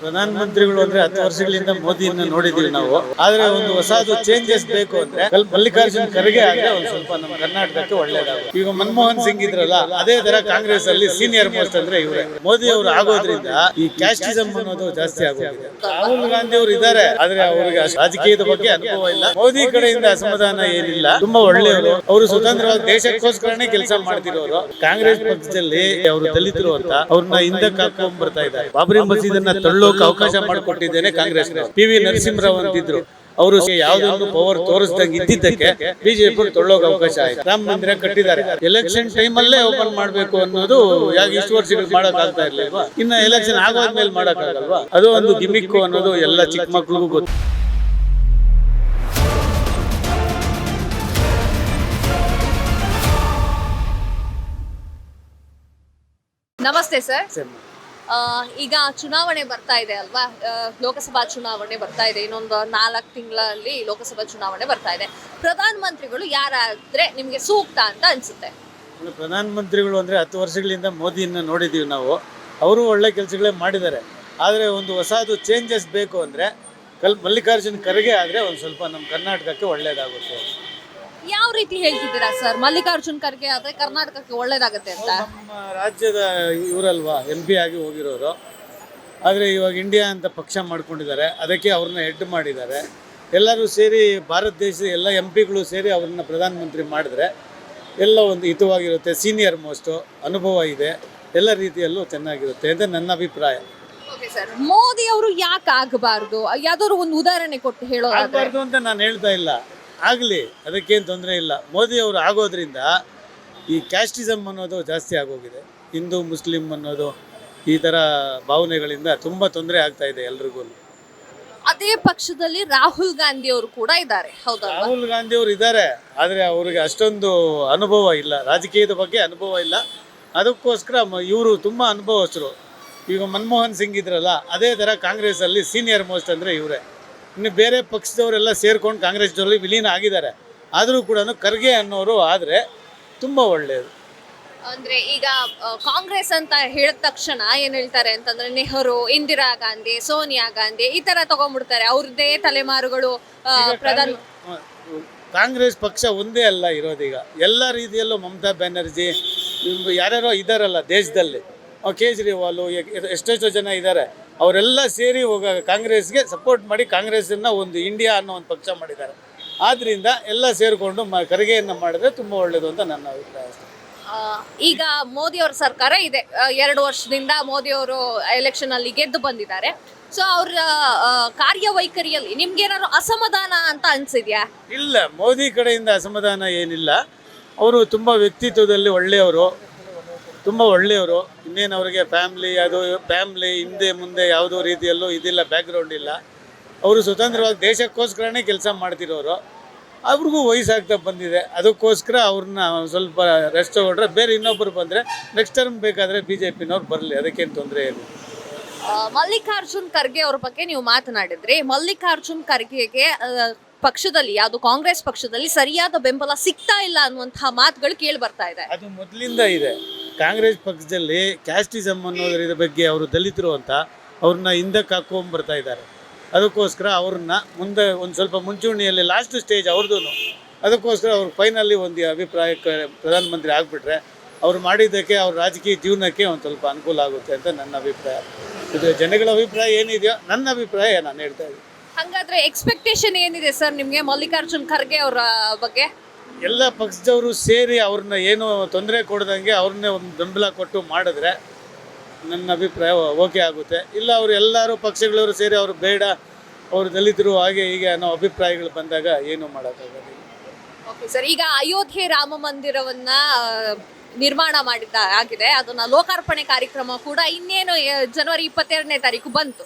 ಪ್ರಧಾನಮಂತ್ರಿಗಳು ಅಂದ್ರೆ 10 ವರ್ಷಗಳಿಂದ ಮೋದಿಯನ್ನ ನೋಡಿದೀವಿ ನಾವು. ಆದ್ರೆ ಒಂದು ಹೊಸದು ಚೇಂಜಸ್ ಬೇಕು ಅಂದ್ರೆ ಮಲ್ಲಿಕಾರ್ಜುನ್ ಖರ್ಗೆ ಆದ್ರೆ ಒಂದು ಸ್ವಲ್ಪ ನಮ್ಮ ಕರ್ನಾಟಕಕ್ಕೆ ಒಳ್ಳೇದಾಗುತ್ತೆ. ಈಗ ಮನಮೋಹನ್ ಸಿಂಗ್ ಇದ್ರಲ್ಲ, ಅದೇ ತರ ಕಾಂಗ್ರೆಸ್ ಅಲ್ಲಿ ಸೀನಿಯರ್ ಮೋಸ್ಟ್ ಅಂದ್ರೆ ಇವರೇ. ಮೋದಿ ಅವರು ಆಗೋದ್ರಿಂದ ಈ ಕ್ಯಾಸ್ಟಿಸಮ್ ಅನ್ನೋದು ಜಾಸ್ತಿ ಆಗೋಗಿದೆ. ರಾಹುಲ್ ಗಾಂಧಿ ಅವರು ಇದ್ದಾರೆ, ಆದ್ರೆ ಅವರಿಗೆ ರಾಜಕೀಯದ ಬಗ್ಗೆ ಅನುಭವ ಇಲ್ಲ. ಮೋದಿ ಕಡೆಯಿಂದ ಅಸಮಾಧಾನ ಏನಿಲ್ಲ, ತುಂಬಾ ಒಳ್ಳೆಯವರು. ಅವರು ಸ್ವತಂತ್ರವಾಗಿ ದೇಶಕ್ಕೋಸ್ಕರನೇ ಕೆಲಸ ಮಾಡ್ತಿರೋರು. ಕಾಂಗ್ರೆಸ್ ಪಕ್ಷದಲ್ಲಿ ಅವರು ದಲಿತರು ಅಂತ ಅವ್ರನ್ನ ಹಿಂದಕ್ಕೆ ಹಾಕೊಂಡ್ ಬರ್ತಾ ಇದ್ದಾರೆ. ಬಾಬರಿ ಮಸೀದನ್ನ ತಳ್ಳೋಕೆ ಅವಕಾಶ ಮಾಡಿಕೊಟ್ಟಿದ್ದೇನೆ ಕಾಂಗ್ರೆಸ್. ಪಿ.ವಿ. ನರಸಿಂಹರಾವ್ ಅಂತಿದ್ರು, ಅವರು ಯಾವುದೊಂದು ಪವರ್ ತೋರಿಸ್ದಂಗೆ ಇದ್ದಿದ್ದಕ್ಕೆ ಬಿಜೆಪಿ ತೊಳ್ಳೋಕೆ ಅವಕಾಶ ಆಯ್ತು. ರಾಮ ಮಂದಿರ ಕಟ್ಟಿದ್ದಾರೆ, ಎಲೆಕ್ಷನ್ ಟೈಮ್ ಅಲ್ಲೇ ಓಪನ್ ಮಾಡ್ಬೇಕು ಅನ್ನೋದು ಯಾಕೆ ಇಷ್ಟು ವರ್ಷಗಳು ಮಾಡಕ್ ಆಗ್ತಾ ಇರ್ಲಿಲ್ವಾ? ಇನ್ನ ಎಲೆಕ್ಷನ್ ಆಗೋದ್ಮೇಲೆ ಮಾಡಕ್ ಆಗಲ್ವಾ? ಅದು ಒಂದು ಗಿಮಿಕ್ ಅನ್ನೋದು ಎಲ್ಲ ಚಿಕ್ಕ ಮಕ್ಳಿಗೂ ಗೊತ್ತು. ನಮಸ್ತೆ ಸರ್. ಈಗ ಚುನಾವಣೆ ಬರ್ತಾ ಇದೆ ಅಲ್ವಾ? ಲೋಕಸಭಾ ಚುನಾವಣೆ ಬರ್ತಾ ಇದೆ. ಇನ್ನೊಂದು 4 ತಿಂಗಳಲ್ಲಿ ಲೋಕಸಭಾ ಚುನಾವಣೆ ಬರ್ತಾ ಇದೆ. ಪ್ರಧಾನ ಮಂತ್ರಿಗಳು ಯಾರಾದ್ರೆ ನಿಮ್ಗೆ ಸೂಕ್ತ ಅಂತ ಅನ್ಸುತ್ತೆ? ಪ್ರಧಾನ ಮಂತ್ರಿಗಳು ಅಂದ್ರೆ 10 ವರ್ಷಗಳಿಂದ ಮೋದಿಯನ್ನ ನೋಡಿದೀವಿ ನಾವು. ಅವರು ಒಳ್ಳೆ ಕೆಲಸಗಳೇ ಮಾಡಿದ್ದಾರೆ. ಆದ್ರೆ ಒಂದು ಹೊಸದು ಚೇಂಜಸ್ ಬೇಕು ಅಂದ್ರೆ ಮಲ್ಲಿಕಾರ್ಜುನ್ ಖರ್ಗೆ ಆದ್ರೆ ಒಂದು ಸ್ವಲ್ಪ ನಮ್ಮ ಕರ್ನಾಟಕಕ್ಕೆ ಒಳ್ಳೇದಾಗುತ್ತೆ. ಯಾವ ರೀತಿ ಹೇಳ್ತಿದ್ದೀರಾ ಸರ್? ಮಲ್ಲಿಕಾರ್ಜುನ್ ಖರ್ಗೆ ಆದ್ರೆ ಕರ್ನಾಟಕಕ್ಕೆ ಒಳ್ಳೇದಾಗುತ್ತೆ ಅಂತ? ನಮ್ಮ ರಾಜ್ಯದ ಇವರಲ್ವಾ MP ಆಗಿ ಹೋಗಿರೋರು. ಆದರೆ ಇವಾಗ ಇಂಡಿಯಾ ಅಂತ ಪಕ್ಷ ಮಾಡ್ಕೊಂಡಿದ್ದಾರೆ, ಅದಕ್ಕೆ ಅವ್ರನ್ನ ಹೆಡ್ ಮಾಡಿದ್ದಾರೆ. ಎಲ್ಲರೂ ಸೇರಿ ಭಾರತ ದೇಶದ ಎಲ್ಲ MP ಗಳು ಸೇರಿ ಅವ್ರನ್ನ ಪ್ರಧಾನಮಂತ್ರಿ ಮಾಡಿದ್ರೆ ಎಲ್ಲ ಒಂದು ಹಿತವಾಗಿರುತ್ತೆ. ಸೀನಿಯರ್ ಮೋಸ್ಟು, ಅನುಭವ ಇದೆ, ಎಲ್ಲ ರೀತಿಯಲ್ಲೂ ಚೆನ್ನಾಗಿರುತ್ತೆ ಅಂತ ನನ್ನ ಅಭಿಪ್ರಾಯ. ಓಕೆ ಸರ್, ಮೋದಿ ಅವರು ಯಾಕೆ ಆಗಬಾರ್ದು? ಯಾವ್ದಾದ್ರು ಒಂದು ಉದಾಹರಣೆ ಕೊಟ್ಟು ಹೇಳೋದಾದ್ರೆ? ಆಗಬಾರ್ದು ಅಂತ ನಾನು ಹೇಳ್ತಾ ಇಲ್ಲ, ಆಗಲಿ, ಅದಕ್ಕೇನು ತೊಂದರೆ ಇಲ್ಲ. ಮೋದಿ ಅವರು ಆಗೋದ್ರಿಂದ ಈ ಕ್ಯಾಸ್ಟಿಸಮ್ ಅನ್ನೋದು ಜಾಸ್ತಿ ಆಗೋಗಿದೆ. ಹಿಂದೂ ಮುಸ್ಲಿಂ ಅನ್ನೋದು ಈ ಥರ ಭಾವನೆಗಳಿಂದ ತುಂಬ ತೊಂದರೆ ಆಗ್ತಾ ಇದೆ ಎಲ್ರಿಗೂ. ಅದೇ ಪಕ್ಷದಲ್ಲಿ ರಾಹುಲ್ ಗಾಂಧಿ ಅವರು ಕೂಡ ಇದ್ದಾರೆ, ಹೌದಾ? ರಾಹುಲ್ ಗಾಂಧಿ ಅವರು ಇದ್ದಾರೆ, ಆದರೆ ಅವರಿಗೆ ಅಷ್ಟೊಂದು ಅನುಭವ ಇಲ್ಲ, ರಾಜಕೀಯದ ಬಗ್ಗೆ ಅನುಭವ ಇಲ್ಲ. ಅದಕ್ಕೋಸ್ಕರ ಇವರು ತುಂಬ ಅನುಭವಸ್ಥರು. ಈಗ ಮನಮೋಹನ್ ಸಿಂಗ್ ಇದ್ರಲ್ಲ, ಅದೇ ಥರ ಕಾಂಗ್ರೆಸ್ಸಲ್ಲಿ ಸೀನಿಯರ್ ಮೋಸ್ಟ್ ಅಂದರೆ ಇವರೇ. ಇನ್ನು ಬೇರೆ ಪಕ್ಷದವರೆಲ್ಲ ಸೇರ್ಕೊಂಡು ಕಾಂಗ್ರೆಸ್ ಜೊತೆ ವಿಲೀನ ಆಗಿದ್ದಾರೆ. ಆದರೂ ಕೂಡ ಖರ್ಗೆ ಅನ್ನೋರು ಆದರೆ ತುಂಬ ಒಳ್ಳೆಯದು. ಅಂದ್ರೆ ಈಗ ಕಾಂಗ್ರೆಸ್ ಅಂತ ಹೇಳಿದ ತಕ್ಷಣ ಏನ್ ಹೇಳ್ತಾರೆ ಅಂತಂದ್ರೆ ನೆಹರು, ಇಂದಿರಾ ಗಾಂಧಿ, ಸೋನಿಯಾ ಗಾಂಧಿ ಈ ತರ ತಗೊಂಡ್ಬಿಡ್ತಾರೆ. ಅವ್ರದ್ದೇ ತಲೆಮಾರುಗಳು ಪ್ರಧಾನ. ಕಾಂಗ್ರೆಸ್ ಪಕ್ಷ ಒಂದೇ ಅಲ್ಲ ಇರೋದೀಗ, ಎಲ್ಲ ರೀತಿಯಲ್ಲೂ ಮಮತಾ ಬ್ಯಾನರ್ಜಿ ಯಾರ್ಯಾರೋ ಇದ್ದಾರಲ್ಲ ದೇಶದಲ್ಲಿ, ಕೇಜ್ರಿವಾಲು, ಎಷ್ಟೆಷ್ಟೋ ಜನ ಇದ್ದಾರೆ. ಅವರೆಲ್ಲ ಸೇರಿ ಹೋಗ ಕಾಂಗ್ರೆಸ್ಗೆ ಸಪೋರ್ಟ್ ಮಾಡಿ ಕಾಂಗ್ರೆಸ್ಸನ್ನು ಒಂದು ಇಂಡಿಯಾ ಅನ್ನೋ ಒಂದು ಪಕ್ಷ ಮಾಡಿದ್ದಾರೆ. ಆದ್ದರಿಂದ ಎಲ್ಲ ಸೇರಿಕೊಂಡು ಖರ್ಗೆಯನ್ನು ಮಾಡಿದ್ರೆ ತುಂಬ ಒಳ್ಳೆಯದು ಅಂತ ನನ್ನ ಅಭಿಪ್ರಾಯ. ಈಗ ಮೋದಿ ಅವರ ಸರ್ಕಾರ ಇದೆ, 2 ವರ್ಷದಿಂದ ಮೋದಿ ಅವರು ಎಲೆಕ್ಷನ್ ಅಲ್ಲಿ ಗೆದ್ದು ಬಂದಿದ್ದಾರೆ. ಸೊ ಅವ್ರ ಕಾರ್ಯವೈಖರಿಯಲ್ಲಿ ನಿಮ್ಗೇನಾದ್ರು ಅಸಮಾಧಾನ ಅಂತ ಅನ್ಸಿದ್ಯಾ? ಇಲ್ಲ, ಮೋದಿ ಕಡೆಯಿಂದ ಅಸಮಾಧಾನ ಏನಿಲ್ಲ. ಅವರು ತುಂಬ ವ್ಯಕ್ತಿತ್ವದಲ್ಲಿ ಒಳ್ಳೆಯವರು, ತುಂಬ ಒಳ್ಳೆಯವರು. ಇನ್ನೇನು ಅವರಿಗೆ ಫ್ಯಾಮ್ಲಿ ಹಿಂದೆ ಮುಂದೆ ಯಾವುದೋ ರೀತಿಯಲ್ಲೂ ಇದಿಲ್ಲ, ಬ್ಯಾಕ್ಗ್ರೌಂಡ್ ಇಲ್ಲ. ಅವರು ಸ್ವತಂತ್ರವಾಗಿ ದೇಶಕ್ಕೋಸ್ಕರನೇ ಕೆಲಸ ಮಾಡ್ತಿರೋರು. ಅವ್ರಿಗೂ ವಯಸ್ಸಾಗ್ತಾ ಬಂದಿದೆ, ಅದಕ್ಕೋಸ್ಕರ ಅವ್ರನ್ನ ಸ್ವಲ್ಪ ರೆಸ್ಟ್ ತಗೊಂಡ್ರೆ, ಬೇರೆ ಇನ್ನೊಬ್ಬರು ಬಂದರೆ ನೆಕ್ಸ್ಟ್ ಟರ್ಮ್ ಬೇಕಾದರೆ BJPನವ್ರು ಬರಲಿ, ಅದಕ್ಕೇನು ತೊಂದರೆ ಇಲ್ಲ. ಮಲ್ಲಿಕಾರ್ಜುನ್ ಖರ್ಗೆ ಅವ್ರ ಬಗ್ಗೆ ನೀವು ಮಾತನಾಡಿದ್ರಿ. ಮಲ್ಲಿಕಾರ್ಜುನ್ ಖರ್ಗೆಗೆ ಪಕ್ಷದಲ್ಲಿ, ಯಾವುದು ಕಾಂಗ್ರೆಸ್ ಪಕ್ಷದಲ್ಲಿ ಸರಿಯಾದ ಬೆಂಬಲ ಸಿಗ್ತಾ ಇಲ್ಲ ಅನ್ನುವಂತಹ ಮಾತುಗಳು ಕೇಳಿ ಬರ್ತಾ ಇದೆ. ಅದು ಮೊದಲಿಂದ ಇದೆ. ಕಾಂಗ್ರೆಸ್ ಪಕ್ಷದಲ್ಲಿ ಕ್ಯಾಸ್ಟಿಸಮ್ ಅನ್ನೋದ್ರ ಬಗ್ಗೆ ಅವರು ದಲಿತರು ಅಂತ ಅವ್ರನ್ನ ಹಿಂದಕ್ಕೆ ಹಾಕೊಂಡ್ ಬರ್ತಾ ಇದ್ದಾರೆ. ಅದಕ್ಕೋಸ್ಕರ ಅವ್ರನ್ನ ಮುಂದೆ ಒಂದು ಸ್ವಲ್ಪ ಮುಂಚೂಣಿಯಲ್ಲಿ ಲಾಸ್ಟ್ ಸ್ಟೇಜ್ ಅವ್ರದ್ದು. ಅದಕ್ಕೋಸ್ಕರ ಅವ್ರು ಫೈನಲಿ ಒಂದು ಅಭಿಪ್ರಾಯಕ್ಕೆ ಪ್ರಧಾನಮಂತ್ರಿ ಆಗಿಬಿಟ್ರೆ ಅವ್ರು ಮಾಡಿದ್ದಕ್ಕೆ ಅವ್ರ ರಾಜಕೀಯ ಜೀವನಕ್ಕೆ ಒಂದು ಸ್ವಲ್ಪ ಅನುಕೂಲ ಆಗುತ್ತೆ ಅಂತ ನನ್ನ ಅಭಿಪ್ರಾಯ. ಇದು ಜನಗಳ ಅಭಿಪ್ರಾಯ ಏನಿದೆಯೋ ನನ್ನ ಅಭಿಪ್ರಾಯ ನಾನು ಹೇಳ್ತಾ ಇದ್ದೀನಿ. ಹಾಗಾದ್ರೆ ಎಕ್ಸ್ಪೆಕ್ಟೇಷನ್ ಏನಿದೆ ಸರ್ ನಿಮಗೆ ಮಲ್ಲಿಕಾರ್ಜುನ್ ಖರ್ಗೆ ಅವರ ಬಗ್ಗೆ? ಎಲ್ಲ ಪಕ್ಷದವರು ಸೇರಿ ಅವ್ರನ್ನ ಏನು ತೊಂದರೆ ಕೊಡ್ದಂಗೆ ಅವ್ರನ್ನೇ ಒಂದು ಬೆಂಬಲ ಕೊಟ್ಟು ಮಾಡಿದ್ರೆ ನನ್ನ ಅಭಿಪ್ರಾಯ ಓಕೆ ಆಗುತ್ತೆ. ಇಲ್ಲ ಅವರು ಎಲ್ಲರೂ ಪಕ್ಷಗಳವರು ಸೇರಿ ಅವರು ಬೇಡ, ಅವರು ದಲಿತರು ಹಾಗೆ ಹೀಗೆ ಅನ್ನೋ ಅಭಿಪ್ರಾಯಗಳು ಬಂದಾಗ ಏನು ಮಾಡೋಕ್ಕಾಗೋದಿಲ್ಲ. ಓಕೆ ಸರ್, ಈಗ ಅಯೋಧ್ಯೆ ರಾಮ ಮಂದಿರವನ್ನ ನಿರ್ಮಾಣ ಆಗಿದೆ. ಅದನ್ನ ಲೋಕಾರ್ಪಣೆ ಕಾರ್ಯಕ್ರಮ ಕೂಡ ಇನ್ನೇನು ಜನವರಿ 22ನೇ ತಾರೀಕು ಬಂತು.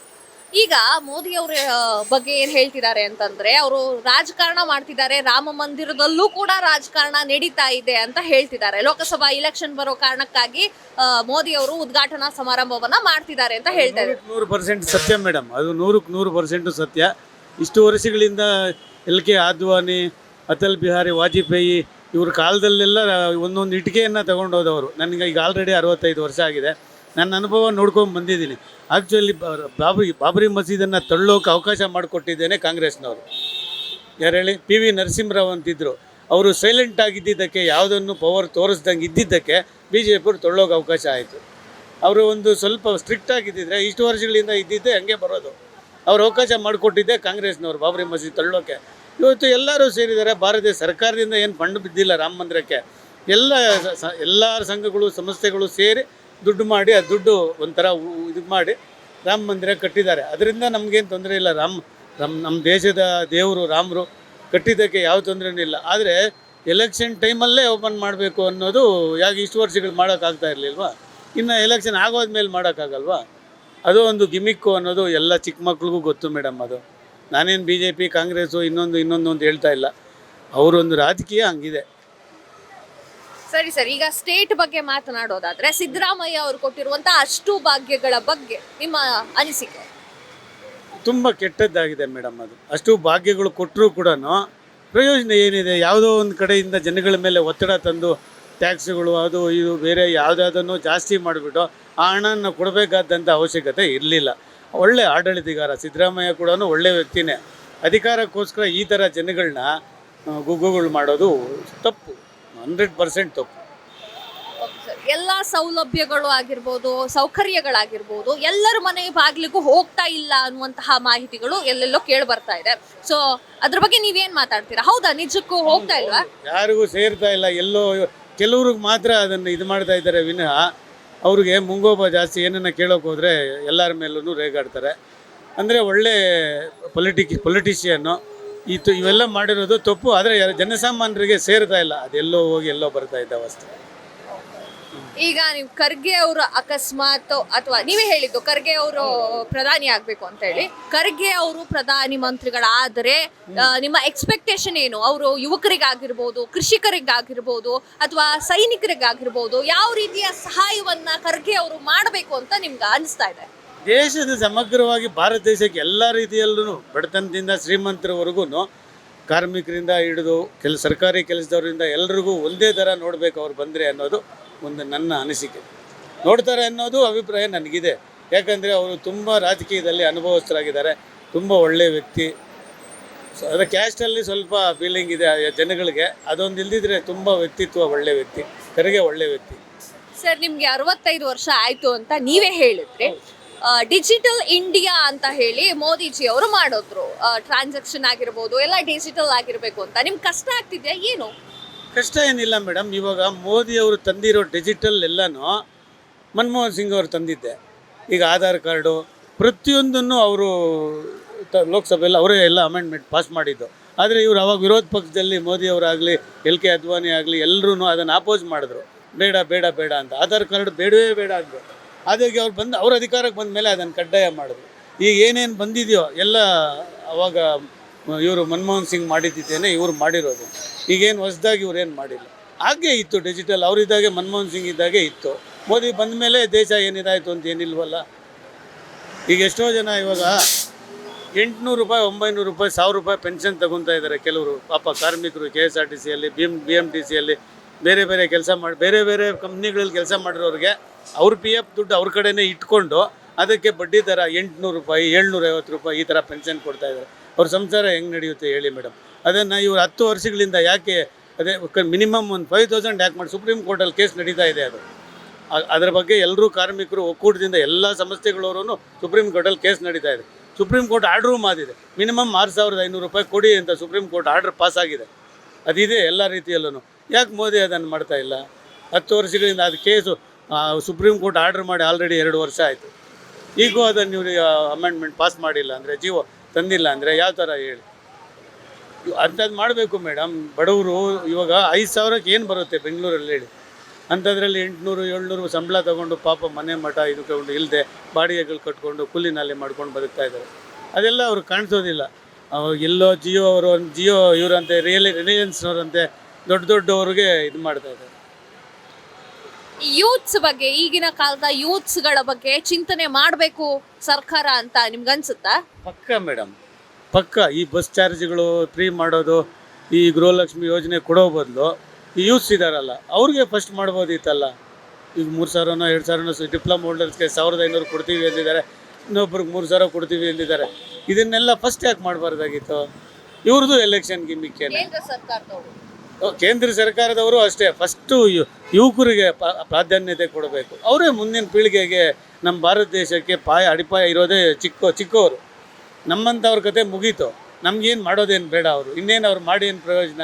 ಈಗ ಮೋದಿ ಅವರ ಬಗ್ಗೆ ಏನ್ ಹೇಳ್ತಿದ್ದಾರೆ ಅಂತಂದ್ರೆ, ಅವರು ರಾಜಕಾರಣ ಮಾಡ್ತಿದ್ದಾರೆ, ರಾಮ ಮಂದಿರದಲ್ಲೂ ಕೂಡ ರಾಜಕಾರಣ ನಡೀತಾ ಇದೆ ಅಂತ ಹೇಳ್ತಿದ್ದಾರೆ. ಲೋಕಸಭಾ ಇಲೆಕ್ಷನ್ ಬರೋ ಕಾರಣಕ್ಕಾಗಿ ಮೋದಿ ಅವರು ಉದ್ಘಾಟನಾ ಸಮಾರಂಭವನ್ನ ಮಾಡ್ತಿದ್ದಾರೆ ಅಂತ ಹೇಳ್ತಾರೆ. 100% ಸತ್ಯ ಮೇಡಮ್, ಅದು 100% ಸತ್ಯ. ಇಷ್ಟು ವರ್ಷಗಳಿಂದ LK ಆದ್ವಾನಿ, ಅಟಲ್ ಬಿಹಾರಿ ವಾಜಪೇಯಿ ಇವ್ರ ಕಾಲದಲ್ಲೆಲ್ಲ ಒಂದೊಂದು ಇಟ್ಟಿಗೆಯನ್ನು ತಗೊಂಡೋದವರು. ನನಗೆ ಈಗ ಆಲ್ರೆಡಿ 65 ವರ್ಷ ಆಗಿದೆ. ನನ್ನ ಅನುಭವ ನೋಡ್ಕೊಂಡು ಬಂದಿದ್ದೀನಿ. ಆ್ಯಕ್ಚುಲಿ ಬಾಬರಿ ಮಸೀದನ್ನು ತಳ್ಳೋಕೆ ಅವಕಾಶ ಮಾಡಿಕೊಟ್ಟಿದ್ದೇನೆ ಕಾಂಗ್ರೆಸ್ನವರು. ಯಾರು ಹೇಳಿ? PV ನರಸಿಂಹರಾವ್ ಅಂತಿದ್ದರು. ಅವರು ಸೈಲೆಂಟ್ ಆಗಿದ್ದಿದ್ದಕ್ಕೆ, ಯಾವುದನ್ನು ಪವರ್ ತೋರಿಸ್ದಂಗೆ ಇದ್ದಿದ್ದಕ್ಕೆ BJP ಅವ್ರು ತೊಳ್ಳೋಕೆ ಅವಕಾಶ ಆಯಿತು. ಅವರು ಒಂದು ಸ್ವಲ್ಪ ಸ್ಟ್ರಿಕ್ಟ್ ಆಗಿದ್ದಿದ್ರೆ ಇಷ್ಟು ವರ್ಷಗಳಿಂದ ಇದ್ದಿದ್ದೆ ಹಂಗೆ ಬರೋದು. ಅವ್ರು ಅವಕಾಶ ಮಾಡಿಕೊಟ್ಟಿದ್ದೆ ಕಾಂಗ್ರೆಸ್ನವರು ಬಾಬರಿ ಮಸೀದಿ ತಳ್ಳೋಕೆ. ಇವತ್ತು ಎಲ್ಲರೂ ಸೇರಿದ್ದಾರೆ. ಭಾರತೀಯ ಸರ್ಕಾರದಿಂದ ಏನು ಫಂಡ್ ಬಿದ್ದಿಲ್ಲ ರಾಮ ಮಂದಿರಕ್ಕೆ. ಎಲ್ಲ ಸಂಘಗಳು ಸಂಸ್ಥೆಗಳು ಸೇರಿ ದುಡ್ಡು ಮಾಡಿ, ಆ ದುಡ್ಡು ಒಂಥರ ಇದು ಮಾಡಿ ರಾಮ ಮಂದಿರ ಕಟ್ಟಿದ್ದಾರೆ. ಅದರಿಂದ ನಮಗೇನು ತೊಂದರೆ ಇಲ್ಲ. ನಮ್ಮ ದೇಶದ ದೇವರು ರಾಮರು ಕಟ್ಟಿದ್ದಕ್ಕೆ ಯಾವ ತೊಂದರೆನೂ ಇಲ್ಲ. ಆದರೆ ಎಲೆಕ್ಷನ್ ಟೈಮಲ್ಲೇ ಓಪನ್ ಮಾಡಬೇಕು ಅನ್ನೋದು ಯಾಕೆ ಇಷ್ಟು ವರ್ಷಗಳು ಮಾಡೋಕ್ಕಾಗ್ತಾ ಇರಲಿಲ್ವಾ? ಇನ್ನು ಎಲೆಕ್ಷನ್ ಆಗೋದ್ಮೇಲೆ ಮಾಡೋಕ್ಕಾಗಲ್ವಾ? ಅದು ಒಂದು ಗಿಮಿಕ್ಕು ಅನ್ನೋದು ಎಲ್ಲ ಚಿಕ್ಕ ಮಕ್ಳಿಗೂ ಗೊತ್ತು ಮೇಡಮ್. ಅದು ನಾನೇನು BJP ಕಾಂಗ್ರೆಸ್ಸು ಇನ್ನೊಂದು ಅಂತ ಹೇಳ್ತಾ ಇಲ್ಲ. ಅವರೊಂದು ರಾಜಕೀಯ ಹಂಗಿದೆ. ಸರಿ ಸರ್, ಈಗ ಸ್ಟೇಟ್ ಬಗ್ಗೆ ಮಾತನಾಡೋದಾದ್ರೆ ಸಿದ್ದರಾಮಯ್ಯ ಅವರು ಕೊಟ್ಟಿರುವಂತಹ ಅಷ್ಟು ಭಾಗ್ಯಗಳ ಬಗ್ಗೆ ನಿಮ್ಮ ಅನಿಸಿಕೆ? ತುಂಬ ಕೆಟ್ಟದ್ದಾಗಿದೆ ಮೇಡಮ್. ಅದು ಅಷ್ಟು ಭಾಗ್ಯಗಳು ಕೊಟ್ಟರೂ ಕೂಡ ಪ್ರಯೋಜನ ಏನಿದೆ? ಯಾವುದೋ ಒಂದು ಕಡೆಯಿಂದ ಜನಗಳ ಮೇಲೆ ಒತ್ತಡ ತಂದು ಟ್ಯಾಕ್ಸ್ಗಳು ಅದು ಇದು ಬೇರೆ ಯಾವುದಾದನ್ನು ಜಾಸ್ತಿ ಮಾಡಿಬಿಟ್ಟು ಆ ಹಣನ ಕೊಡಬೇಕಾದಂಥ ಅವಶ್ಯಕತೆ ಇರಲಿಲ್ಲ. ಒಳ್ಳೆ ಆಡಳಿತಗಾರ ಸಿದ್ದರಾಮಯ್ಯ ಕೂಡ ಒಳ್ಳೆ ವ್ಯಕ್ತಿನೇ. ಅಧಿಕಾರಕ್ಕೋಸ್ಕರ ಈ ಥರ ಜನಗಳನ್ನ ಗುಗ್ಗುಗಳು ಮಾಡೋದು ತಪ್ಪು, 100% ತಪ್ಪು. ಎಲ್ಲ ಸೌಲಭ್ಯಗಳು ಆಗಿರ್ಬೋದು, ಸೌಕರ್ಯಗಳಾಗಿರ್ಬೋದು, ಎಲ್ಲರ ಮನೆ ಬಾಗಿಲಿಗೂ ಹೋಗ್ತಾ ಇಲ್ಲ ಅನ್ನುವಂತಹ ಮಾಹಿತಿಗಳು ಎಲ್ಲೆಲ್ಲೋ ಕೇಳಿ ಬರ್ತಾ ಇದೆ. ಸೊ ಅದ್ರ ಬಗ್ಗೆ ನೀವೇನ್ ಮಾತಾಡ್ತೀರಾ? ಹೌದಾ, ನಿಜಕ್ಕೂ ಹೋಗ್ತಾ ಇಲ್ವಾ? ಯಾರಿಗೂ ಸೇರ್ತಾ ಇಲ್ಲ. ಎಲ್ಲೋ ಕೆಲವ್ರಿಗೆ ಮಾತ್ರ ಅದನ್ನು ಇದು ಮಾಡ್ತಾ ಇದ್ದಾರೆ ವಿನಃ ಅವ್ರಿಗೆ ಮುಂಗೋಪ ಜಾಸ್ತಿ. ಏನನ್ನ ಕೇಳೋಕೆ ಹೋದರೆ ಎಲ್ಲರ ಮೇಲೂ ರೇಗಾಡ್ತಾರೆ. ಅಂದರೆ ಒಳ್ಳೆ ಪೊಲಿಟಿಷಿಯನ್ನು ಇವೆಲ್ಲ ಮಾಡಿರೋದು ತಪ್ಪು. ಆದರೆ ಜನಸಾಮಾನ್ಯರಿಗೆ ಸೇರ್ತಾ ಇಲ್ಲ. ಅದೆಲ್ಲೋ ಹೋಗಿ ಎಲ್ಲೋ ಬರ್ತಾ ಇದ್ದಾವೆ ಅಷ್ಟೇ. ಈಗ ನೀವು ಖರ್ಗೆ ಅವರು ಅಕಸ್ಮಾತ್, ಅಥವಾ ನೀವೇ ಹೇಳಿದ್ದು ಖರ್ಗೆ ಅವರು ಪ್ರಧಾನಿ ಆಗ್ಬೇಕು ಅಂತ ಹೇಳಿ, ಖರ್ಗೆ ಅವರು ಪ್ರಧಾನಿ ಮಂತ್ರಿಗಳಾದರೆ ನಿಮ್ಮ ಎಕ್ಸ್ಪೆಕ್ಟೇಷನ್ ಏನು? ಅವರು ಯುವಕರಿಗಾಗಿರ್ಬೋದು, ಕೃಷಿಕರಿಗಾಗಿರ್ಬೋದು, ಅಥವಾ ಸೈನಿಕರಿಗಾಗಿರ್ಬೋದು, ಯಾವ ರೀತಿಯ ಸಹಾಯವನ್ನ ಖರ್ಗೆ ಅವರು ಮಾಡಬೇಕು ಅಂತ ನಿಮ್ಗೆ ಅನಿಸ್ತಾ ಇದೆ? ದೇಶದ ಸಮಗ್ರವಾಗಿ ಭಾರತ ದೇಶಕ್ಕೆ ಎಲ್ಲ ರೀತಿಯಲ್ಲೂ ಬಡತನದಿಂದ ಶ್ರೀಮಂತರವರೆಗೂ, ಕಾರ್ಮಿಕರಿಂದ ಹಿಡಿದು ಸರ್ಕಾರಿ ಕೆಲಸದವರಿಂದ ಎಲ್ರಿಗೂ ಒಂದೇ ಥರ ನೋಡಬೇಕು ಅವ್ರು ಬಂದರೆ ಅನ್ನೋದು ಒಂದು ನನ್ನ ಅನಿಸಿಕೆ. ನೋಡ್ತಾರೆ ಅನ್ನೋದು ಅಭಿಪ್ರಾಯ ನನಗಿದೆ. ಯಾಕಂದರೆ ಅವರು ತುಂಬ ರಾಜಕೀಯದಲ್ಲಿ ಅನುಭವಸ್ಥರಾಗಿದ್ದಾರೆ. ತುಂಬ ಒಳ್ಳೆಯ ವ್ಯಕ್ತಿ. ಅದರ ಕ್ಯಾಸ್ಟಲ್ಲಿ ಸ್ವಲ್ಪ ಫೀಲಿಂಗ್ ಇದೆ ಜನಗಳಿಗೆ. ಅದೊಂದು ಇಲ್ದಿದ್ರೆ ತುಂಬ ವ್ಯಕ್ತಿತ್ವ, ಒಳ್ಳೆ ವ್ಯಕ್ತಿ, ಖರ್ಗೆ ಒಳ್ಳೆ ವ್ಯಕ್ತಿ. ಸರ್, ನಿಮ್ಗೆ 65 ವರ್ಷ ಆಯ್ತು ಅಂತ ನೀವೇ ಹೇಳಿದ್ರಿ. ಡಿಜಿಟಲ್ ಇಂಡಿಯಾ ಅಂತ ಹೇಳಿ ಮೋದಿಜಿ ಅವರು ಮಾಡಿದ್ರು. ಟ್ರಾನ್ಸಾಕ್ಷನ್ ಆಗಿರ್ಬೋದು ಎಲ್ಲ ಡಿಜಿಟಲ್ ಆಗಿರಬೇಕು ಅಂತ. ನಿಮ್ಗೆ ಕಷ್ಟ ಆಗ್ತಿದೆ? ಏನು ಕಷ್ಟ ಏನಿಲ್ಲ ಮೇಡಮ್. ಇವಾಗ ಮೋದಿ ಅವರು ತಂದಿರೋ ಡಿಜಿಟಲ್ ಎಲ್ಲನೂ ಮನಮೋಹನ್ ಸಿಂಗ್ ಅವರು ತಂದಿದ್ದೆ. ಈಗ ಆಧಾರ್ ಕಾರ್ಡು ಪ್ರತಿಯೊಂದನ್ನು ಅವರು ಲೋಕಸಭೆಯಲ್ಲಿ ಅವರೇ ಎಲ್ಲ ಅಮೆಂಡ್ಮೆಂಟ್ ಪಾಸ್ ಮಾಡಿದ್ದು. ಆದರೆ ಇವರು ಅವಾಗ ವಿರೋಧ ಪಕ್ಷದಲ್ಲಿ ಮೋದಿಯವರಾಗಲಿ LK ಅದ್ವಾನಿ ಆಗಲಿ ಎಲ್ಲರೂ ಅದನ್ನು ಅಪೋಸ್ ಮಾಡಿದ್ರು. ಬೇಡ ಬೇಡ ಬೇಡ ಅಂತ. ಆಧಾರ್ ಕಾರ್ಡ್ ಬೇಡವೇ ಬೇಡ ಅಂದರು. ಹಾಗಾಗಿ ಅವ್ರು ಅವ್ರ ಅಧಿಕಾರಕ್ಕೆ ಬಂದ ಮೇಲೆ ಅದನ್ನು ಕಡ್ಡಾಯ ಮಾಡಿದ್ರು. ಈಗ ಏನೇನು ಬಂದಿದೆಯೋ ಎಲ್ಲ ಅವಾಗ ಇವರು ಮನಮೋಹನ್ ಸಿಂಗ್ ಮಾಡಿದ್ದೇನೆ ಇವರು ಮಾಡಿರೋದು. ಈಗೇನು ಹೊಸದಾಗಿ ಇವ್ರೇನು ಮಾಡಿಲ್ಲ. ಹಾಗೆ ಇತ್ತು ಡಿಜಿಟಲ್. ಅವರಿದ್ದಾಗೆ ಮನಮೋಹನ್ ಸಿಂಗ್ ಇದ್ದಾಗೆ ಇತ್ತು. ಮೋದಿ ಬಂದ ಮೇಲೆ ದೇಶ ಏನಿದಾಯಿತು ಅಂತ ಏನಿಲ್ವಲ್ಲ. ಈಗ ಎಷ್ಟೋ ಜನ ಇವಾಗ 800 ರೂಪಾಯಿ 900 ರೂಪಾಯಿ 1000 ರೂಪಾಯಿ ಪೆನ್ಷನ್ ತಗೊತಾ ಇದ್ದಾರೆ ಕೆಲವರು. ಪಾಪ ಕಾರ್ಮಿಕರು KSRTCಯಲ್ಲಿ BMTCಯಲ್ಲಿ ಬೇರೆ ಬೇರೆ ಕೆಲಸ ಮಾಡಿ ಬೇರೆ ಬೇರೆ ಕಂಪ್ನಿಗಳಲ್ಲಿ ಕೆಲಸ ಮಾಡಿರೋರಿಗೆ ಅವ್ರ PF ದುಡ್ಡು ಅವ್ರ ಕಡೆನೇ ಇಟ್ಕೊಂಡು ಅದಕ್ಕೆ ಬಡ್ಡಿ ದರ 800 ರೂಪಾಯಿ 750 ರೂಪಾಯಿ ಈ ಥರ ಪೆನ್ಷನ್ ಕೊಡ್ತಾಯಿದ್ದಾರೆ. ಅವ್ರ ಸಂಸಾರ ಹೆಂಗೆ ನಡೆಯುತ್ತೆ ಹೇಳಿ ಮೇಡಮ್? ಅದನ್ನು ಇವರು 10 ವರ್ಷಗಳಿಂದ ಯಾಕೆ ಅದೇ ಮಿನಿಮಮ್ ಒಂದು 5000 ಯಾಕೆ ಮಾಡಿ ಸುಪ್ರೀಂ ಕೋರ್ಟಲ್ಲಿ ಕೇಸ್ ನಡೀತಾ ಇದೆ. ಅದರ ಬಗ್ಗೆ ಎಲ್ಲರೂ ಕಾರ್ಮಿಕರು ಒಕ್ಕೂಟದಿಂದ ಎಲ್ಲ ಸಂಸ್ಥೆಗಳವರು ಸುಪ್ರೀಂ ಕೋರ್ಟಲ್ಲಿ ಕೇಸ್ ನಡೀತಾ ಇದೆ. ಸುಪ್ರೀಂ ಕೋರ್ಟ್ ಆರ್ಡ್ರೂ ಮಾಡಿದೆ. ಮಿನಿಮಮ್ 6500 ರೂಪಾಯಿ ಕೊಡಿ ಅಂತ ಸುಪ್ರೀಂ ಕೋರ್ಟ್ ಆರ್ಡ್ರ್ ಪಾಸ್ ಆಗಿದೆ. ಅದಿದೆ ಎಲ್ಲ ರೀತಿಯಲ್ಲೂ. ಯಾಕೆ ಮೋದಿ ಅದನ್ನು ಮಾಡ್ತಾ ಇಲ್ಲ? 10 ವರ್ಷಗಳಿಂದ ಅದು ಕೇಸು ಸುಪ್ರೀಂ ಕೋರ್ಟ್ ಆರ್ಡ್ರ್ ಮಾಡಿ ಆಲ್ರೆಡಿ 2 ವರ್ಷ ಆಯಿತು. ಈಗೂ ಅದನ್ನು ಇವರು ಅಮೆಂಡ್ಮೆಂಟ್ ಪಾಸ್ ಮಾಡಿಲ್ಲ ಅಂದರೆ, ಜೀವೋ ತಂದಿಲ್ಲ ಅಂದರೆ ಯಾವ ಥರ ಹೇಳಿ? ಅಂಥದ್ದು ಮಾಡಬೇಕು ಮೇಡಮ್. ಬಡವರು ಇವಾಗ 5000ಕ್ಕೆ ಏನು ಬರುತ್ತೆ ಬೆಂಗಳೂರಲ್ಲಿ ಹೇಳಿ? ಅಂಥದ್ರಲ್ಲಿ 800 700 ಸಂಬಳ ತೊಗೊಂಡು ಪಾಪ ಮನೆ ಮಠ ಇದು ತಗೊಂಡು ಇಲ್ಲದೆ ಬಾಡಿಗೆಗಳು ಕಟ್ಕೊಂಡು ಕೂಲಿ ನಾಲಿ ಮಾಡ್ಕೊಂಡು ಬದುಕ್ತಾ ಇದ್ದಾರೆ. ಅದೆಲ್ಲ ಅವ್ರು ಕಾಣಿಸೋದಿಲ್ಲ. ಎಲ್ಲೋ ಜಿಯೋ ಇವರಂತೆ ರಿಲಯನ್ಸ್ನವರಂತೆ ದೊಡ್ಡವ್ರಿಗೆ ಇದು ಮಾಡ್ತಾ ಇದ್ದಾರೆ. ಯೂತ್ಸ್ ಬಗ್ಗೆ, ಈಗಿನ ಕಾಲದ ಯೂತ್ಸ್ಗಳ ಬಗ್ಗೆ ಚಿಂತನೆ ಮಾಡಬೇಕು ಸರ್ಕಾರ ಅಂತ ನಿಮ್ಗನ್ಸುತ್ತಾ? ಪಕ್ಕ ಮೇಡಮ್, ಪಕ್ಕ. ಈ ಬಸ್ ಚಾರ್ಜ್ಗಳು ಫ್ರೀ ಮಾಡೋದು, ಈ ಗೃಹಲಕ್ಷ್ಮಿ ಯೋಜನೆ ಕೊಡೋ ಬದಲು ಈ ಯೂತ್ಸ್ ಇದ್ದಾರಲ್ಲ ಅವ್ರಿಗೆ ಫಸ್ಟ್ ಮಾಡ್ಬೋದಿತ್ತಲ್ಲ. ಈಗ 3,000ನೋ 2,000ನೋ ಡಿಪ್ಲೊಮಾ ಹೋಲ್ಡರ್ಸ್ಗೆ 1,500 ಕೊಡ್ತೀವಿ ಅಂದಿದ್ದಾರೆ, ಇನ್ನೊಬ್ರಿಗೆ 3,000 ಕೊಡ್ತೀವಿ ಅಂದಿದ್ದಾರೆ. ಇದನ್ನೆಲ್ಲ ಫಸ್ಟ್ ಯಾಕೆ ಮಾಡಬಾರ್ದಾಗಿತ್ತು? ಇವ್ರದ್ದು ಎಲೆಕ್ಷನ್ ಗಿಮ್ಮಿಕ್ಕೇನೆ. ಕೇಂದ್ರ ಸರ್ಕಾರದವರು ಕೇಂದ್ರ ಸರ್ಕಾರದವರು ಅಷ್ಟೇ ಫಸ್ಟು ಯುವಕರಿಗೆ ಪ್ರಾಧಾನ್ಯತೆ ಕೊಡಬೇಕು. ಅವರೇ ಮುಂದಿನ ಪೀಳಿಗೆಗೆ ನಮ್ಮ ಭಾರತ ದೇಶಕ್ಕೆ ಅಡಿಪಾಯ ಇರೋದೇ ಚಿಕ್ಕವರು. ನಮ್ಮಂಥವ್ರ ಕತೆ ಮುಗೀತು. ನಮಗೇನು ಮಾಡೋದೇನು ಬೇಡ. ಅವರು ಇನ್ನೇನು ಅವ್ರು ಮಾಡಿ ಏನು ಪ್ರಯೋಜನ?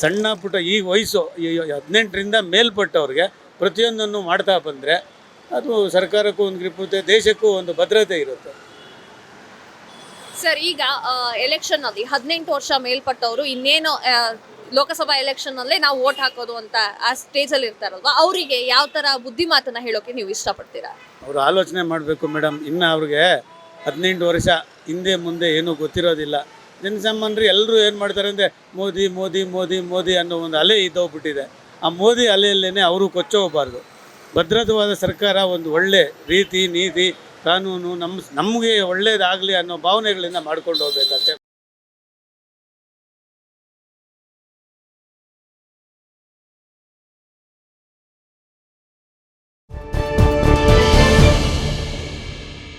ಸಣ್ಣ ಪುಟ್ಟ ಈ ವಯಸ್ಸು 18ರಿಂದ ಮೇಲ್ಪಟ್ಟವ್ರಿಗೆ ಪ್ರತಿಯೊಂದನ್ನು ಮಾಡ್ತಾ ಬಂದರೆ ಅದು ಸರ್ಕಾರಕ್ಕೂ ಒಂದು ಗ್ರಿಪ್ಪುತ್ತೆ, ದೇಶಕ್ಕೂ ಒಂದು ಭದ್ರತೆ ಇರುತ್ತೆ. ಸರ್, ಈಗ ಎಲೆಕ್ಷನ್ ಅಲ್ಲಿ 18 ವರ್ಷ ಮೇಲ್ಪಟ್ಟವರು ಇನ್ನೇನು ಲೋಕಸಭಾ ಎಲೆಕ್ಷನ್ ಅಲ್ಲೇ ನಾವು ವೋಟ್ ಹಾಕೋದು ಅಂತ ಆ ಸ್ಟೇಜ್ ಅಲ್ಲಿ ಇರ್ತಾರಲ್ವಾ, ಅವರಿಗೆ ಯಾವ ತರ ಬುದ್ಧಿ ಮಾತನ್ನ ಹೇಳೋಕೆ ನೀವು ಇಷ್ಟಪಡ್ತೀರಾ? ಅವರು ಆಲೋಚನೆ ಮಾಡಬೇಕು ಮೇಡಮ್. ಇನ್ನು ಅವ್ರಿಗೆ 18 ವರ್ಷ ಹಿಂದೆ ಮುಂದೆ ಏನೂ ಗೊತ್ತಿರೋದಿಲ್ಲ. ಜನಸಾಮಾನ್ಯರು ಎಲ್ಲರೂ ಏನು ಮಾಡ್ತಾರೆ ಅಂದರೆ ಮೋದಿ ಮೋದಿ ಮೋದಿ ಮೋದಿ ಅನ್ನೋ ಒಂದು ಅಲೆ ಇದ್ದೋಗ್ಬಿಟ್ಟಿದೆ. ಆ ಮೋದಿ ಅಲೆಯಲ್ಲೇ ಅವರು ಕೊಚ್ಚೋಗಬಾರ್ದು. ಭದ್ರತವಾದ ಸರ್ಕಾರ, ಒಂದು ಒಳ್ಳೆ ರೀತಿ ನೀತಿ ಕಾನೂನು ನಮಗೆ ಒಳ್ಳೇದಾಗಲಿ ಅನ್ನೋ ಭಾವನೆಗಳಿಂದ ಮಾಡ್ಕೊಂಡು ಹೋಗ್ಬೇಕಷ್ಟೇ.